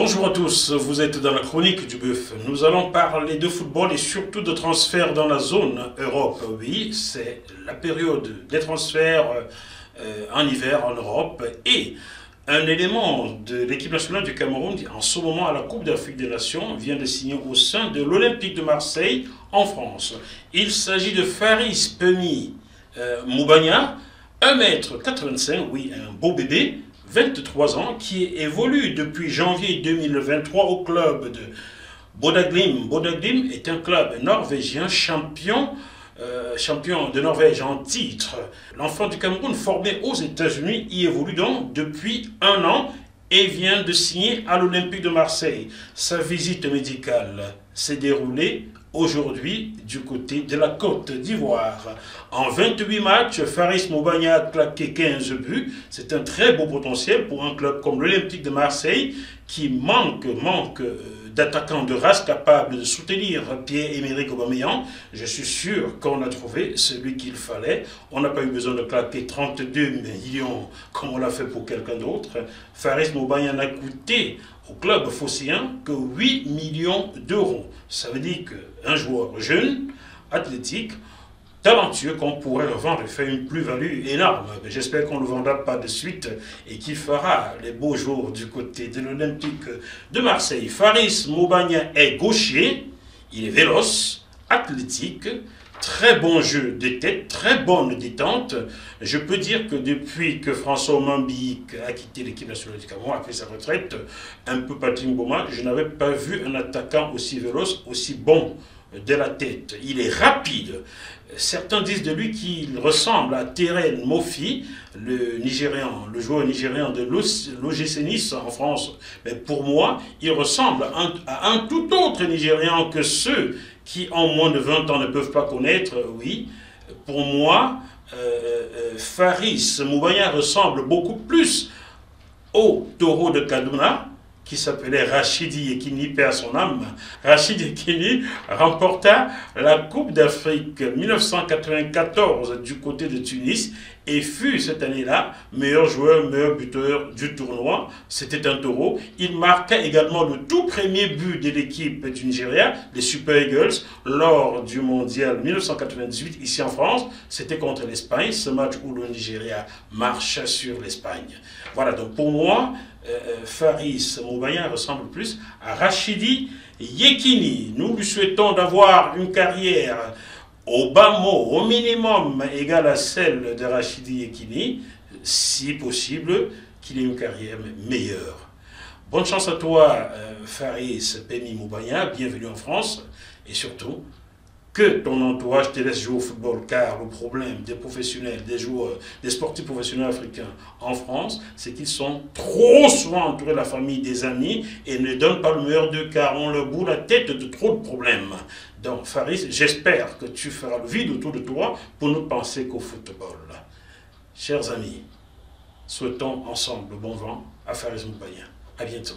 Bonjour à tous, vous êtes dans la chronique du bœuf. Nous allons parler de football et surtout de transferts dans la zone Europe. Oui, c'est la période des transferts en hiver en Europe et un élément de l'équipe nationale du Cameroun, en ce moment à la Coupe d'Afrique des Nations, vient de signer au sein de l'Olympique de Marseille en France. Il s'agit de Faris Pemi Moubagna, 1,85 m, oui, un beau bébé, 23 ans, qui évolue depuis janvier 2023 au club de Bodø/Glimt. Bodø/Glimt est un club norvégien champion de Norvège en titre. L'enfant du Cameroun formé aux États-Unis y évolue donc depuis 1 an et vient de signer à l'Olympique de Marseille. Sa visite médicale s'est déroulée aujourd'hui du côté de la Côte d'Ivoire. En 28 matchs, Faris Moubagna a claqué 15 buts. C'est un très beau potentiel pour un club comme l'Olympique de Marseille qui manque d'attaquants de race capables de soutenir Pierre-Emerick Aubameyang. Je suis sûr qu'on a trouvé celui qu'il fallait. On n'a pas eu besoin de claquer 32 millions comme on l'a fait pour quelqu'un d'autre. Faris Moubagna n'a coûté au club phocéen que 8 millions d'euros. Ça veut dire qu'un joueur jeune, athlétique, talentueux qu'on pourrait revendre et faire une plus-value énorme. J'espère qu'on ne le vendra pas de suite et qu'il fera les beaux jours du côté de l'Olympique de Marseille. Faris Moubagna est gaucher, il est véloce, athlétique, très bon jeu de tête, très bonne détente. Je peux dire que depuis que François Mambique a quitté l'équipe nationale du Cameroun, a fait sa retraite, un peu Patrick Mboma, je n'avais pas vu un attaquant aussi véloce, aussi bon de la tête. Il est rapide. Certains disent de lui qu'il ressemble à Terren Mofi, le joueur nigérian de l'OGC Nice en France. Mais pour moi, il ressemble à un tout autre Nigérian que ceux qui en moins de 20 ans ne peuvent pas connaître. Oui, pour moi, Faris Moubagna ressemble beaucoup plus au taureau de Kaduna, qui s'appelait Rachidi Yekini, paix à son âme. Rachidi Yekini remporta la Coupe d'Afrique 1994 du côté de Tunis et fut cette année-là meilleur joueur, meilleur buteur du tournoi. C'était un taureau. Il marqua également le tout premier but de l'équipe du Nigeria, les Super Eagles, lors du mondial 1998 ici en France. C'était contre l'Espagne, ce match où le Nigeria marcha sur l'Espagne. Voilà, donc pour moi, Faris Moubagna ressemble plus à Rachidi Yekini. Nous lui souhaitons d'avoir une carrière au bas mot, au minimum égale à celle de Rachidi Yekini, si possible qu'il ait une carrière meilleure. Bonne chance à toi, Faris Pemi Moubagna, bienvenue en France, et surtout, que ton entourage te laisse jouer au football, car le problème des professionnels, des joueurs, des sportifs professionnels africains en France, c'est qu'ils sont trop souvent entourés de la famille, des amis, et ne donnent pas le meilleur d'eux, car on leur bout la tête de trop de problèmes. Donc Faris, j'espère que tu feras le vide autour de toi pour ne penser qu'au football. Chers amis, souhaitons ensemble bon vent à Faris Moubagna. À bientôt.